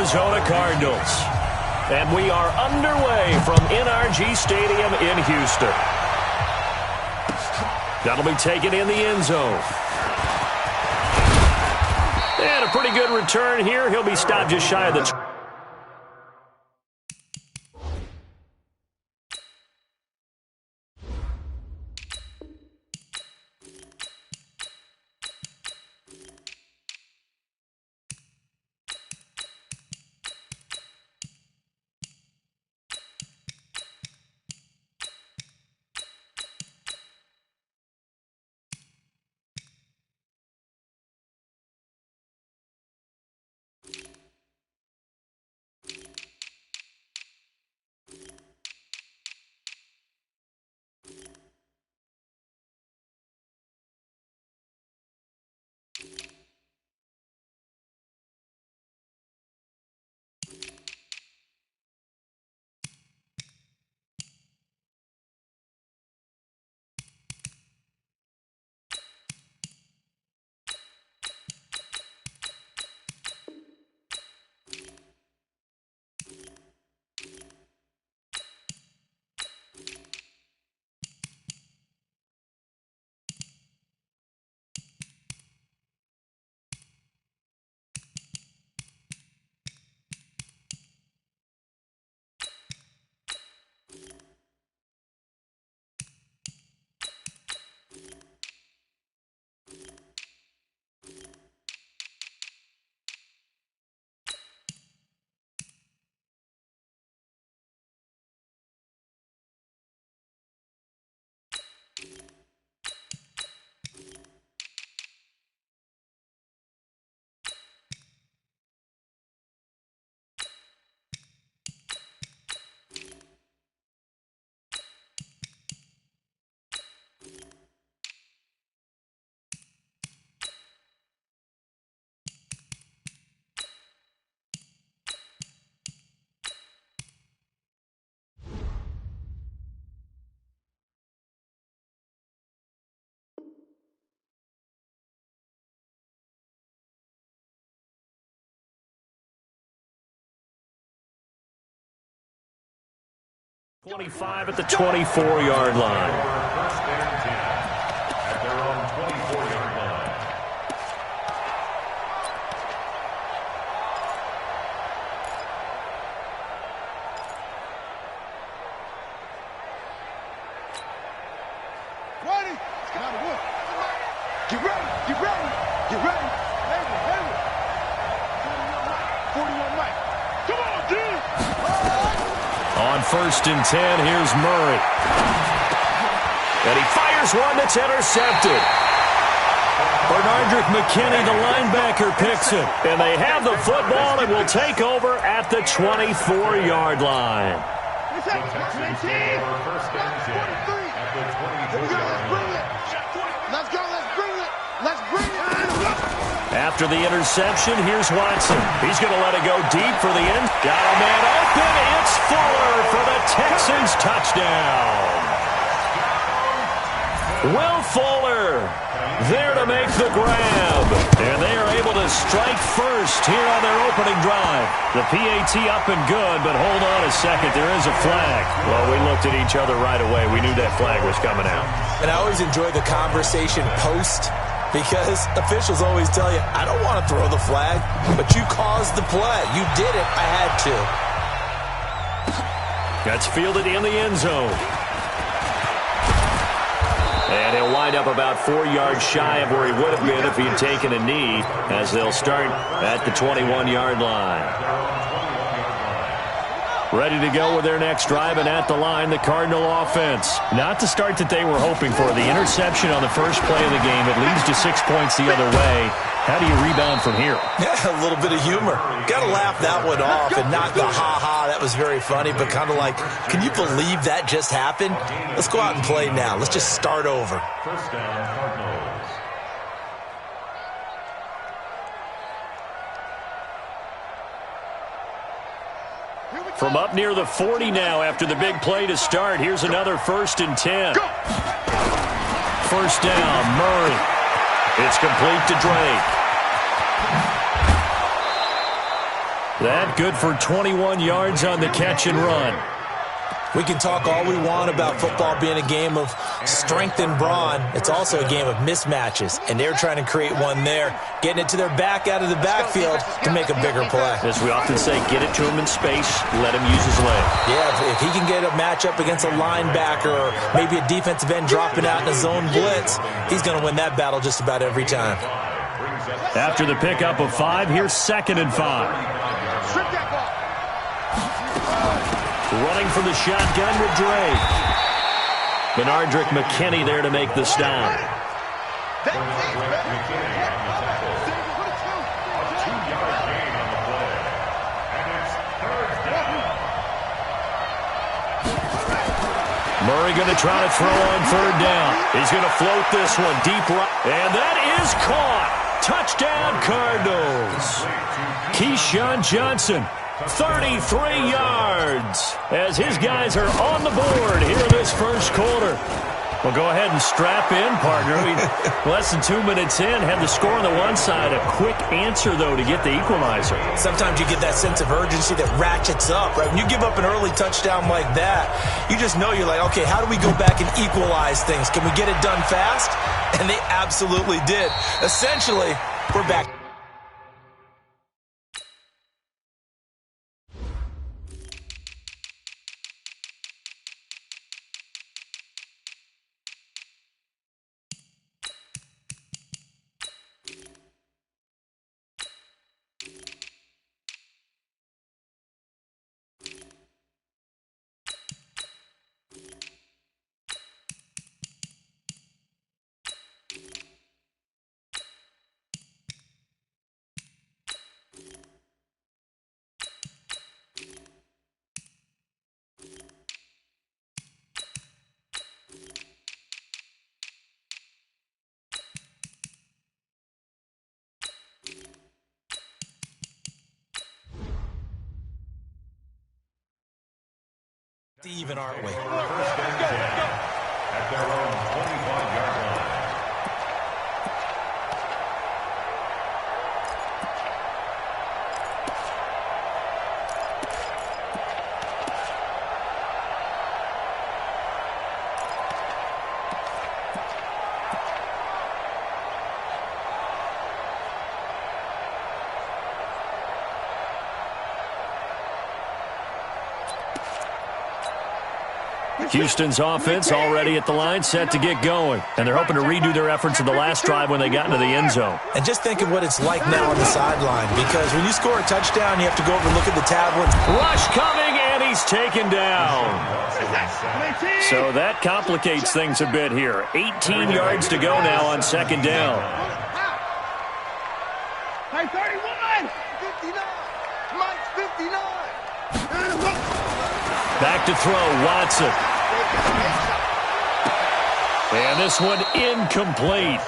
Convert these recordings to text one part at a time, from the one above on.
Arizona Cardinals. And we are underway from NRG Stadium in Houston. That'll be taken in the end zone. And a pretty good return here. He'll be stopped just shy of the... .25 at the 24-yard line. First and 10 at their own 24-yard line. Ready? It's got to work. Get ready. Get ready. Get ready. Ready. 40-yard line. Come on, dude. On first and 10, here's Murray. And he fires one that's intercepted. Bernardrick McKinney, the linebacker, picks it. And they have the football and will take over at the 24-yard line. First and 10 at the 24-yard line. Let's go. Let's bring it. Let's bring it. After the interception, here's Watson. He's going to let it go deep for the end. Got a man open. It's Fuller for the Texans touchdown. Will Fuller there to make the grab. And they are able to strike first here on their opening drive. The PAT up and good, but hold on a second. There is a flag. Well, we looked at each other right away. We knew that flag was coming out. And I always enjoy the conversation post, because officials always tell you, I don't want to throw the flag, but you caused the play. You did it. I had to. That's fielded in the end zone. And he'll wind up about 4 yards shy of where he would have been if he had taken a knee, as they'll start at the 21-yard line. Ready to go with their next drive, and at the line, the Cardinal offense. Not the start that they were hoping for. The interception on the first play of the game. It leads to 6 points the other way. How do you rebound from here? Yeah, a little bit of humor. Got to laugh that one off, and not the ha-ha, that was very funny, but kind of like, can you believe that just happened? Let's go out and play now. Let's just start over. First down, Cardinals. From up near the 40 now after the big play to start. Here's another 1st and 10. First down, Murray. It's complete to Drake. That good for 21 yards on the catch and run. We can talk all we want about football being a game of strength and brawn. It's also a game of mismatches, and they're trying to create one there, getting it to their back out of the backfield to make a bigger play. As we often say, get it to him in space, let him use his leg. Yeah, if he can get a matchup against a linebacker or maybe a defensive end dropping out in a zone blitz, he's going to win that battle just about every time. After the pickup of 5, here's 2nd and 5. Running from the shotgun with Drake. Benardrick McKinney there to make the stop. Murray going to try to throw on 3rd down. He's going to float this one deep right. And that is caught. Touchdown, Cardinals. Keyshawn Johnson, 33 yards, as his guys are on the board here in this first quarter. Well, go ahead and strap in, partner. Less than 2 minutes in, had the score on the one side. A quick answer, though, to get the equalizer. Sometimes you get that sense of urgency that ratchets up, right? When you give up an early touchdown like that, you just know you're like, okay, how do we go back and equalize things? Can we get it done fast? And they absolutely did. Essentially, we're back. Even, aren't we? At their own 25-yard line. Houston's offense already at the line, set to get going. And they're hoping to redo their efforts in the last drive when they got into the end zone. And just think of what it's like now on the sideline, because when you score a touchdown, you have to go over and look at the tablets. Rush coming, and he's taken down. So that complicates things a bit here. 18 yards to go now on 2nd down. Hey, 31! 59! Mike's 59! Back to throw, Watson. And this one incomplete.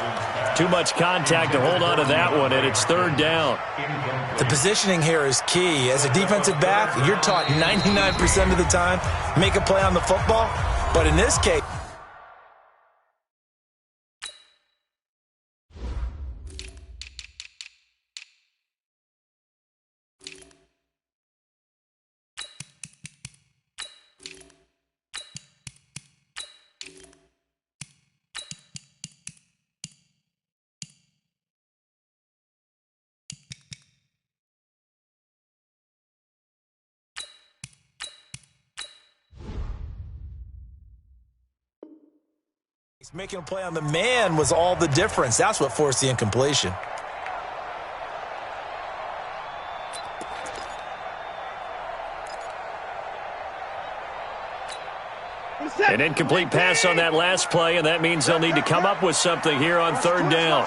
Too much contact to hold on to that one, and it's 3rd down. The positioning here is key. As a defensive back, you're taught 99% of the time, make a play on the football. But in this case, making a play on the man was all the difference. That's what forced the incompletion. An incomplete pass on that last play, and that means they'll need to come up with something here on 3rd down.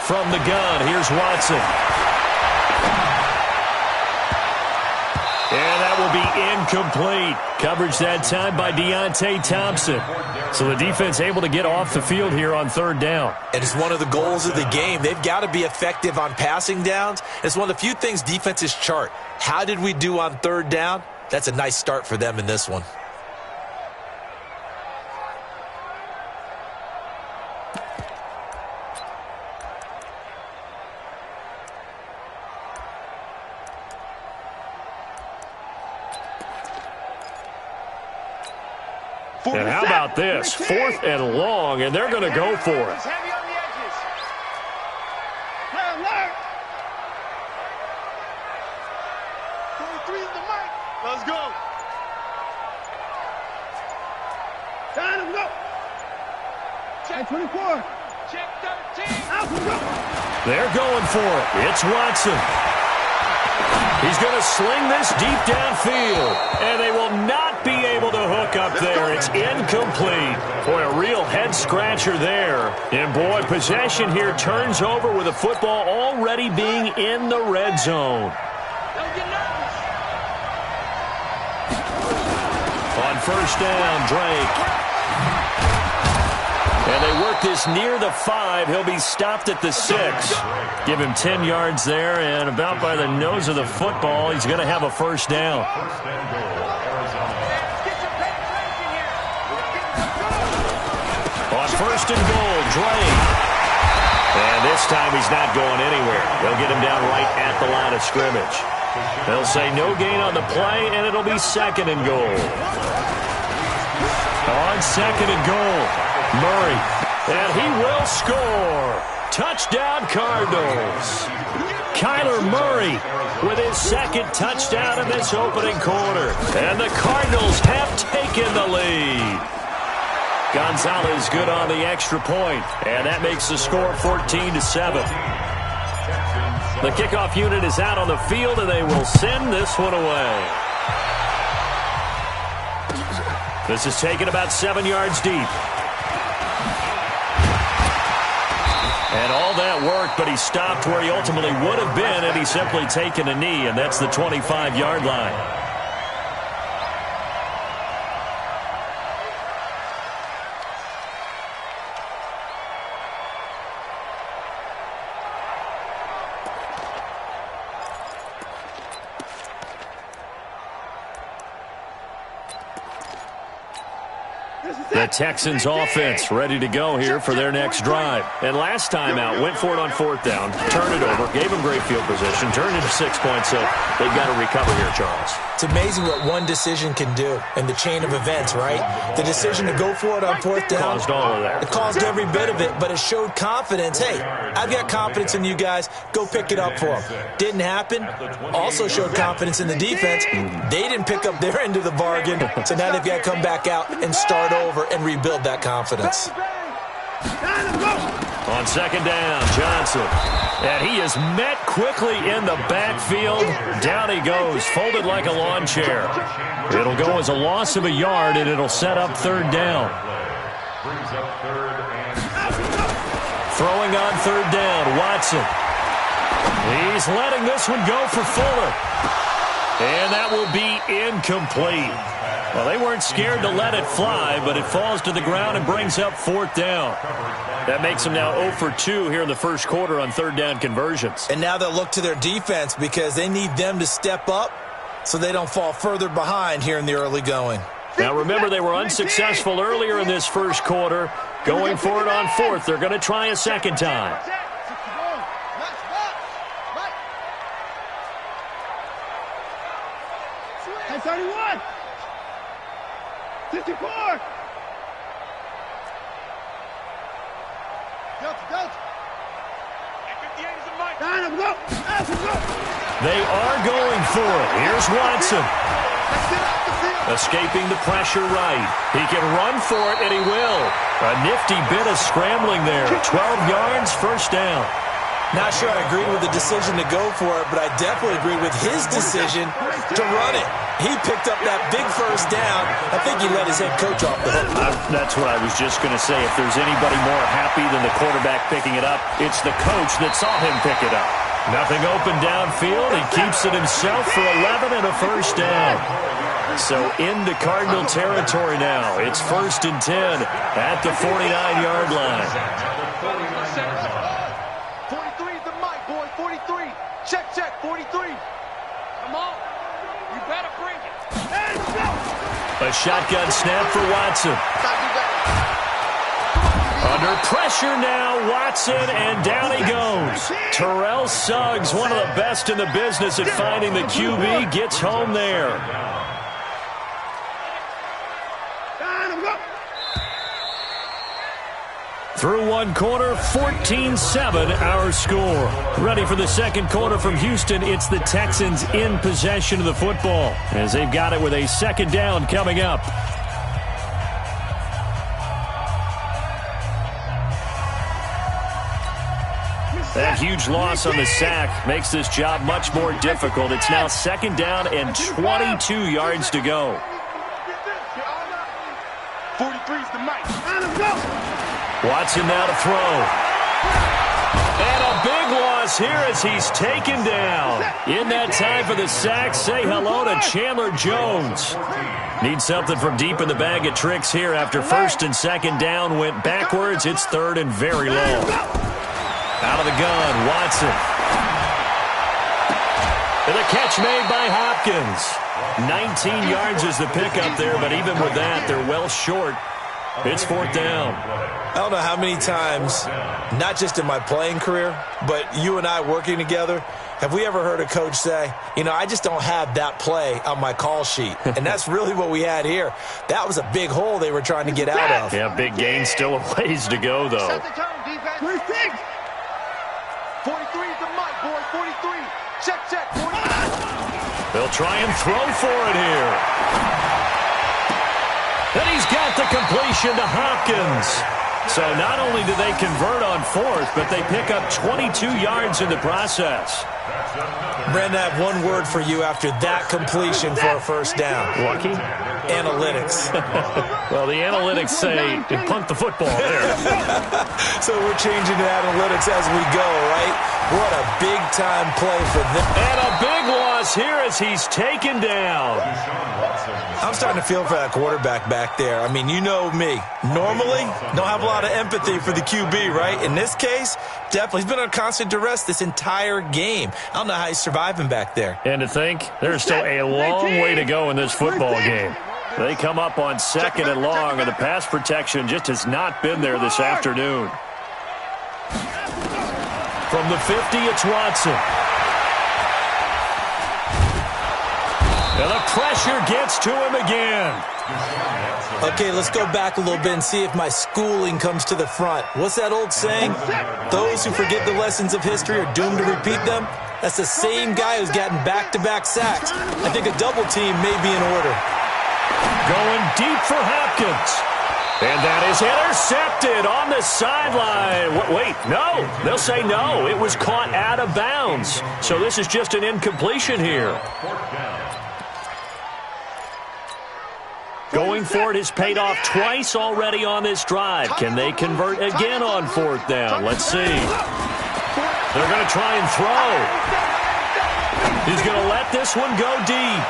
From the gun, here's Watson. And that will be incomplete. Coverage that time by Deontay Thompson. So the defense able to get off the field here on 3rd down. And it's one of the goals of the game. They've got to be effective on passing downs. It's one of the few things defenses chart. How did we do on 3rd down? That's a nice start for them in this one. And how about this? 4th and long, and they're going to go for it. Heavy on the edges. Play alert. 23 is the mic. Let's go. Time to go. Check 24. Check 13. Out we go. They're going for it. It's Watson. He's going to sling this deep downfield, and they will not be able to hook up there. It's incomplete. Boy, a real head-scratcher there. And, boy, possession here turns over with the football already being in the red zone. On first down, Drake. And they work this near the 5. He'll be stopped at the 6. Give him 10 yards there, and about by the nose of the football, he's going to have a first down. On first and goal, Drake. And this time he's not going anywhere. They'll get him down right at the line of scrimmage. They'll say no gain on the play, and it'll be second and goal. On second and goal. Murray, and he will score. Touchdown, Cardinals. Kyler Murray with his second touchdown in this opening quarter. And the Cardinals have taken the lead. Gonzalez good on the extra point, and that makes the score 14-7. The kickoff unit is out on the field, and they will send this one away. This is taken about 7 yards deep. And all that worked, but he stopped where he ultimately would have been had he simply taken a knee, and that's the 25-yard line. The Texans offense ready to go here for their next drive. And last time out, went for it on 4th down, turned it over, gave them great field position, turned into 6 points, so they've got to recover here, Charles. It's amazing what one decision can do in the chain of events, right? The decision to go for it on 4th down. Caused all of that. It caused every bit of it, but it showed confidence. Hey, I've got confidence in you guys. Go pick it up for them. Didn't happen. Also showed confidence in the defense. They didn't pick up their end of the bargain, so now they've got to come back out and start over and rebuild that confidence. On second down, Johnson. And he is met quickly in the backfield. Down he goes, folded like a lawn chair. It'll go as a loss of a yard, and it'll set up 3rd down. Throwing on 3rd down, Watson. He's letting this one go for Fuller. And that will be incomplete. Well, they weren't scared to let it fly, but it falls to the ground and brings up 4th down. That makes them now 0 for 2 here in the first quarter on 3rd down conversions. And now they'll look to their defense because they need them to step up so they don't fall further behind here in the early going. Now, remember, they were unsuccessful earlier in this first quarter. Going for it on 4th. They're going to try a second time. 31. 54. They are going for it. Here's Watson. Escaping the pressure right. He can run for it, and he will. A nifty bit of scrambling there. 12 yards, first down. Not sure I agree with the decision to go for it, but I definitely agree with his decision to run it. He picked up that big first down. I think he let his head coach off the hook. That's what I was just going to say. If there's anybody more happy than the quarterback picking it up, it's the coach that saw him pick it up. Nothing open downfield. He keeps it himself for 11 and a first down. So into Cardinal territory now. It's 1st and 10 at the 49-yard line. 43 is the mic, boy. 43. Check, 43. Come on. You better bring it. Let's go. A shotgun snap for Watson. Under pressure now, Watson, and down he goes. Terrell Suggs, one of the best in the business at finding the QB, gets home there. Through one quarter, 14-7 our score. Ready for the second quarter from Houston. It's the Texans in possession of the football as they've got it with a second down coming up. That huge loss on the sack makes this job much more difficult. It's now second down and 22 yards to go. 43's the mic. Watson now to throw. And a big loss here as he's taken down. In that time for the sack, say hello to Chandler Jones. Need something from deep in the bag of tricks here after first and second down went backwards. It's third and very long. Out of the gun, Watson. And a catch made by Hopkins. 19 yards is the pickup there, but even with that, they're well short. It's fourth down. I don't know how many times, not just in my playing career, but you and I working together, have we ever heard a coach say, I just don't have that play on my call sheet. And that's really what we had here. That was a big hole they were trying to get out of. Yeah, big gain, still a ways to go, though. Set the tone, defense. 43's the mic, boy. 43. Check. 43. They'll try and throw for it here. And he's got the completion to Hopkins. So not only do they convert on fourth, but they pick up 22 yards in the process. Brandon, I have one word for you after that completion for a first down. Lucky? Analytics. Well, the analytics say punt the football there. So we're changing to analytics as we go, right? What a big-time play for them. And a big loss here as he's taken down. I'm starting to feel for that quarterback back there. I mean, you know me. Normally, don't have a lot of empathy for the QB, right? In this case, definitely. He's been on constant duress this entire game. I don't know how he's surviving back there. And to think, there's still a long way to go in this football game. They come up on second and long, and the pass protection just has not been there this afternoon. From the 50, it's Watson. And the pressure gets to him again. Okay, let's go back a little bit and see if my schooling comes to the front. What's that old saying? Those who forget the lessons of history are doomed to repeat them. That's the same guy who's gotten back-to-back sacks. I think a double team may be in order. Going deep for Hopkins. And that is intercepted on the sideline. Wait, no. They'll say no. It was caught out of bounds. So this is just an incompletion here. Going for it has paid off twice already on this drive. Can they convert again on fourth down? Let's see. They're going to try and throw. He's going to let this one go deep.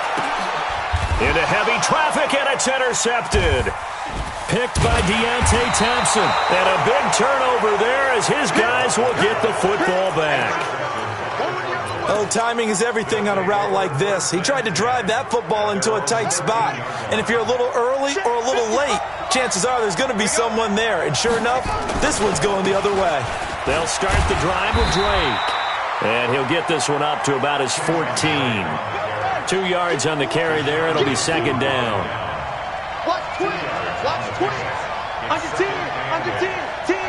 Into heavy traffic, and it's intercepted. Picked by Deontay Thompson. And a big turnover there as his guys will get the football back. Oh, timing is everything on a route like this. He tried to drive that football into a tight spot. And if you're a little early or a little late, chances are there's going to be someone there. And sure enough, this one's going the other way. They'll start the drive with Drake. And he'll get this one up to about his 14. 2 yards on the carry there. It'll be second down. Watch twins. Under 10. Under 10. 10.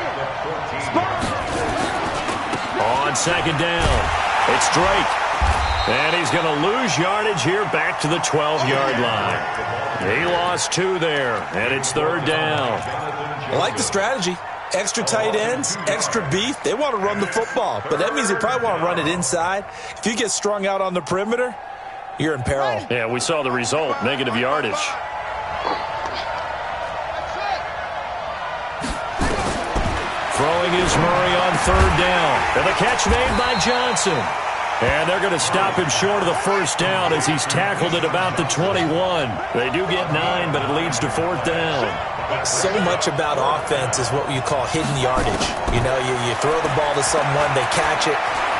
Spot. On second down. It's Drake. And he's going to lose yardage here back to the 12-yard line. He lost 2 there, and it's third down. I like the strategy. Extra tight ends, extra beef. They want to run the football, but that means they probably want to run it inside. If you get strung out on the perimeter, you're in peril. Yeah, we saw the result, negative yardage. Throwing is Murray on third down. And the catch made by Johnson. And they're going to stop him short of the first down as he's tackled at about the 21. They do get 9, but it leads to fourth down. So much about offense is what you call hidden yardage. You know, you throw the ball to someone, they catch it,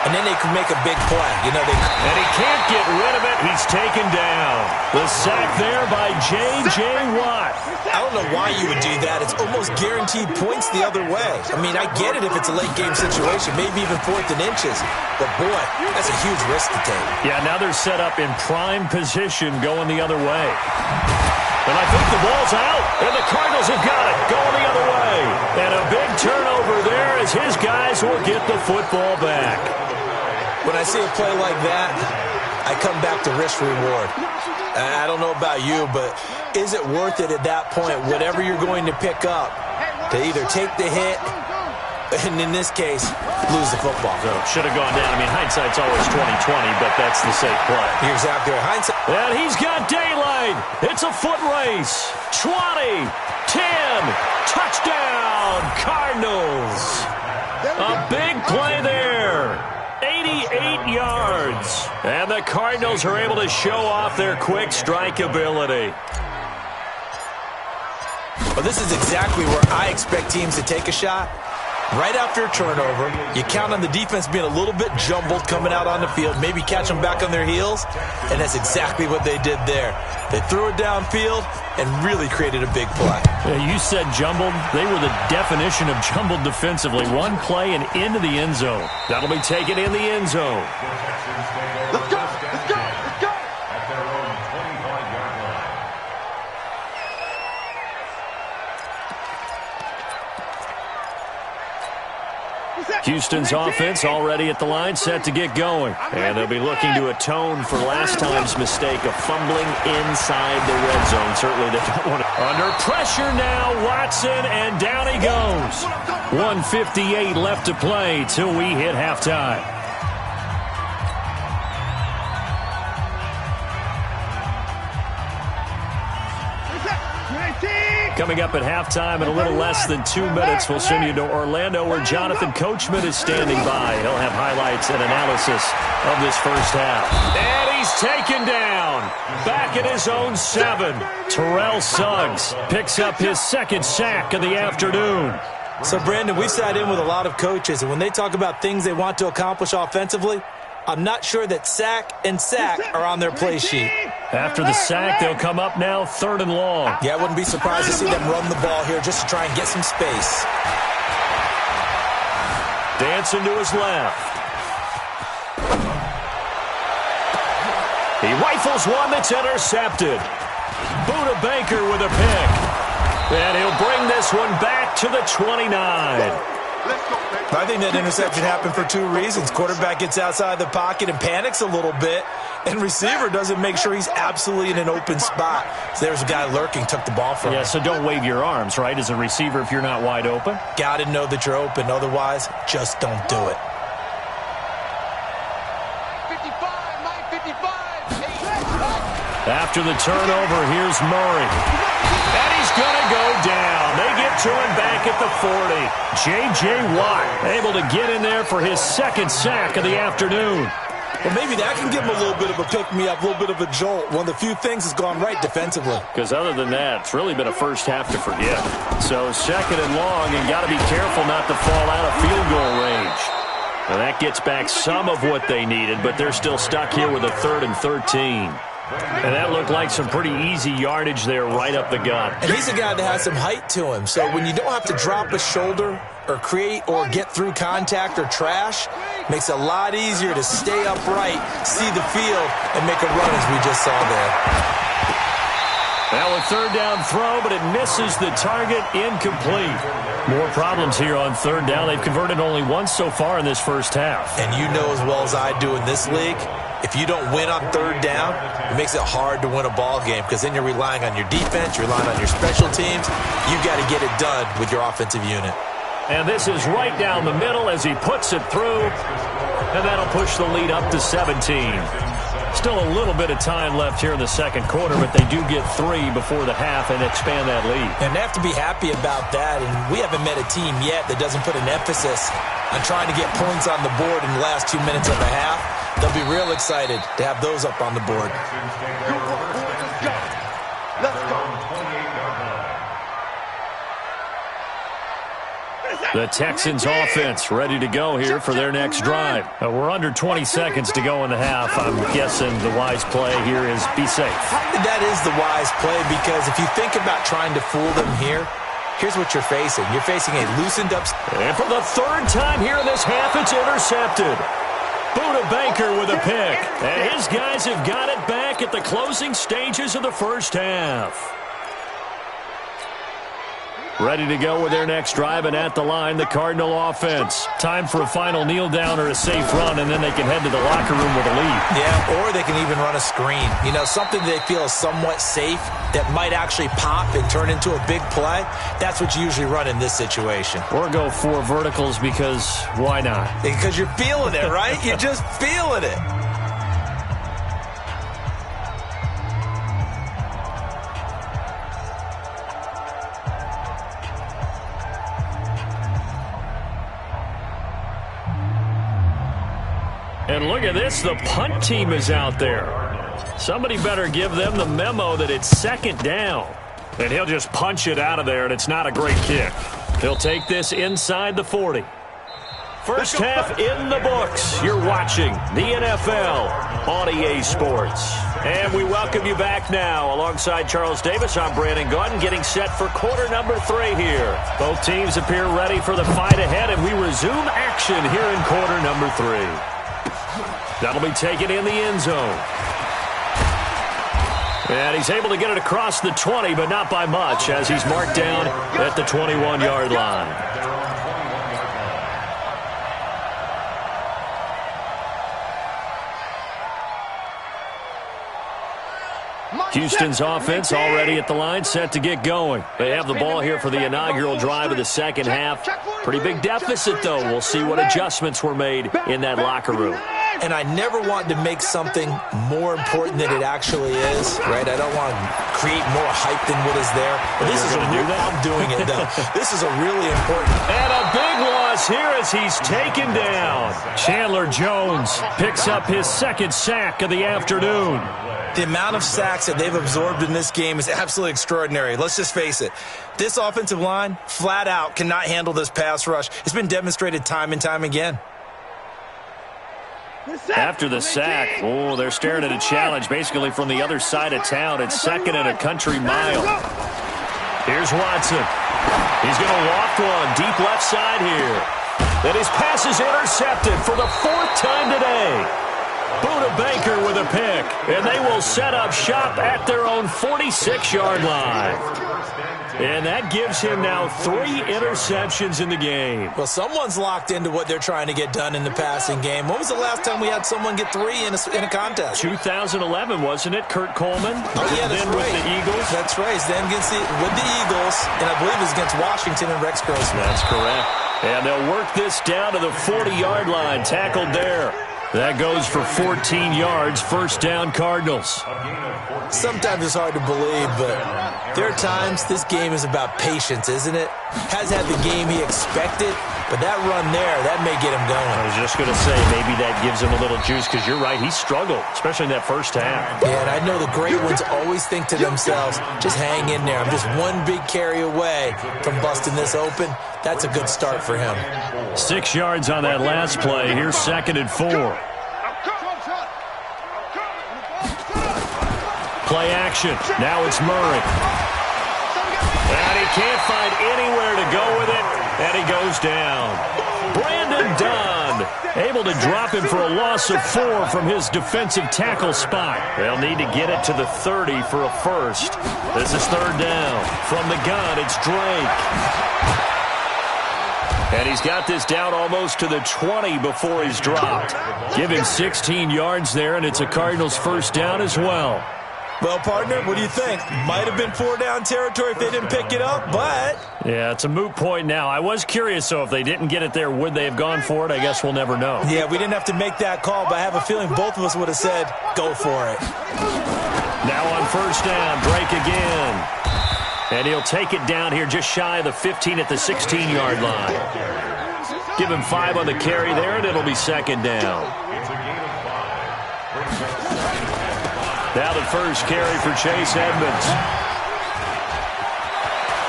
and then they can make a big play. And he can't get rid of it. He's taken down. The sack there by J.J. Watt. I don't know why you would do that. It's almost guaranteed points the other way. I mean, I get it if it's a late game situation, maybe even fourth and inches. But, boy, that's a huge risk to take. Yeah, now they're set up in prime position going the other way. And I think the ball's out. And the Cardinals have got it. Going the other way. And a big turnover there as his guys will get the football back. When I see a play like that, I come back to risk-reward. I don't know about you, but is it worth it at that point, whatever you're going to pick up, to either take the hit, and in this case, lose the football? So should have gone down. I mean, hindsight's always 20/20, but that's the safe play. You're exactly right. Hindsight. And he's got daylight. It's a foot race. 20, 10, touchdown, Cardinals. A big play there. 88 yards. And the Cardinals are able to show off their quick strike ability. Well, this is exactly where I expect teams to take a shot. Right after a turnover, you count on the defense being a little bit jumbled coming out on the field, maybe catch them back on their heels, and that's exactly what they did there. They threw it downfield and really created a big play. Yeah, you said jumbled. They were the definition of jumbled defensively. One play and into the end zone. That'll be taken in the end zone. Let's go! Let's go! Let's go! At their own 25-yard line. Houston's offense already at the line, set to get going. And they'll be looking to atone for last time's mistake of fumbling inside the red zone. Certainly they don't want to. Under pressure now, Watson, and down he goes. 1:58 left to play till we hit halftime. Coming up at halftime in a little less than 2 minutes, we'll send you to Orlando where Jonathan Coachman is standing by. He'll have highlights and analysis of this first half. And he's taken down. Back at his own 7. Terrell Suggs picks up his second sack of the afternoon. So, Brandon, we've sat in with a lot of coaches, and when they talk about things they want to accomplish offensively, I'm not sure that sack and sack are on their play sheet. After the sack, they'll come up now 3rd and long. Yeah, I wouldn't be surprised to see them run the ball here just to try and get some space. Dancing to his left. He rifles one that's intercepted. Buda Baker with a pick. And he'll bring this one back to the 29. I think that interception happened for 2 reasons. Quarterback gets outside the pocket and panics a little bit, and receiver doesn't make sure he's absolutely in an open spot. So there's a guy lurking, took the ball from him. Yeah, so don't wave your arms, right, as a receiver if you're not wide open? Got to know that you're open. Otherwise, just don't do it. 55, Mike, 55. After the turnover, here's Murray. And he's going to go down. They get to him back at the 40. J.J. Watt able to get in there for his second sack of the afternoon. Well, maybe that can give him a little bit of a pick-me-up, a little bit of a jolt. One of the few things that's gone right defensively. Because other than that, it's really been a first half to forget. So 2nd and long, and got to be careful not to fall out of field goal range. And that gets back some of what they needed, but they're still stuck here with a 3rd and 13. And that looked like some pretty easy yardage there right up the gut. And he's a guy that has some height to him. So when you don't have to drop a shoulder or create or get through contact or trash, makes it a lot easier to stay upright, see the field, and make a run as we just saw there. Now a 3rd down throw, but it misses the target, incomplete. More problems here on 3rd down. They've converted only once so far in this first half. And you know as well as I do in this league, if you don't win on 3rd down, it makes it hard to win a ball game because then you're relying on your defense, you're relying on your special teams. You've got to get it done with your offensive unit. And this is right down the middle as he puts it through, and that'll push the lead up to 17. Still a little bit of time left here in the 2nd quarter, but they do get 3 before the half and expand that lead. And they have to be happy about that, and we haven't met a team yet that doesn't put an emphasis on trying to get points on the board in the last 2 minutes of the half. They'll be real excited to have those up on the board. Let's go. The Texans offense ready to go here for their next drive. We're under 20 seconds to go in the half. I'm guessing the wise play here is be safe. That is the wise play because if you think about trying to fool them here, here's what you're facing. You're facing a loosened up. And for the 3rd time here in this half, it's intercepted. Buda Baker with a pick. And his guys have got it back at the closing stages of the first half. Ready to go with their next drive, and at the line, the Cardinal offense. Time for a final kneel down or a safe run, and then they can head to the locker room with a lead. Yeah, or they can even run a screen. You know, something they feel is somewhat safe that might actually pop and turn into a big play. That's what you usually run in this situation. Or go 4 verticals because why not? Because you're feeling it, right? You're just feeling it. And look at this, the punt team is out there. Somebody better give them the memo that it's second down. And he'll just punch it out of there, and it's not a great kick. He'll take this inside the 40. First half in the books. You're watching the NFL on EA Sports. And we welcome you back now. Alongside Charles Davis, I'm Brandon Gaudin, getting set for quarter number 3 here. Both teams appear ready for the fight ahead, and we resume action here in quarter number 3. That'll be taken in the end zone. And he's able to get it across the 20, but not by much, as he's marked down at the 21-yard line. Houston's offense already at the line, set to get going. They have the ball here for the inaugural drive of the second half. Pretty big deficit, though. We'll see what adjustments were made in that locker room. And I never want to make something more important than it actually is, right? I don't want to create more hype than what is there. But this is a real, I'm doing it, though. This is a really important. And a big loss here as he's taken down. Chandler Jones picks up his second sack of the afternoon. The amount of sacks that they've absorbed in this game is absolutely extraordinary. Let's just face it. This offensive line, flat out, cannot handle this pass rush. It's been demonstrated time and time again. After the sack, they're staring at a challenge basically from the other side of town. It's second and a country mile. Here's Watson. He's going to walk one deep left side here. And his pass is intercepted for the 4th time today. Buda Baker with a pick, and they will set up shop at their own 46-yard line. And that gives him now 3 interceptions in the game. Well, someone's locked into what they're trying to get done in the passing game. When was the last time we had someone get 3 in a contest? 2011, wasn't it? Kurt Coleman? Oh, yeah, that's then right. With the Eagles? That's right. Then with the Eagles, and I believe it was against Washington and Rex Grossman. That's correct. And they'll work this down to the 40-yard line, tackled there. That goes for 14 yards, first down Cardinals. Sometimes it's hard to believe, but there are times this game is about patience, isn't it? Has had the game he expected, but that run there, that may get him going. I was just going to say, maybe that gives him a little juice, because you're right, he struggled, especially in that first half. Yeah, and I know the great ones always think to themselves, just hang in there. I'm just one big carry away from busting this open. That's a good start for him. 6 yards on that last play. Here's second and 4. Play action. Now it's Murray. And he can't find anywhere to go with it, and he goes down. Brandon Dunn able to drop him for a loss of 4 from his defensive tackle spot. They'll need to get it to the 30 for a first. This is third down. From the gun, it's Drake. And he's got this down almost to the 20 before he's dropped. Give him 16 yards there, and it's a Cardinals first down as well. Well, partner, what do you think? Might have been 4-down territory if they didn't pick it up, but... Yeah, it's a moot point now. I was curious, so if they didn't get it there, would they have gone for it? I guess we'll never know. Yeah, we didn't have to make that call, but I have a feeling both of us would have said, go for it. Now on first down, Drake again. And he'll take it down here just shy of the 15 at the 16-yard line. Give him 5 on the carry there, and it'll be second down. Now the first carry for Chase Edmonds.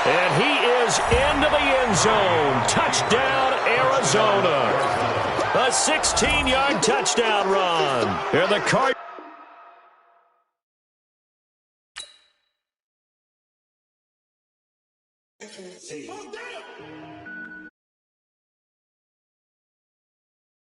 And he is into the end zone. Touchdown, Arizona. A 16-yard touchdown run. And the Cardinals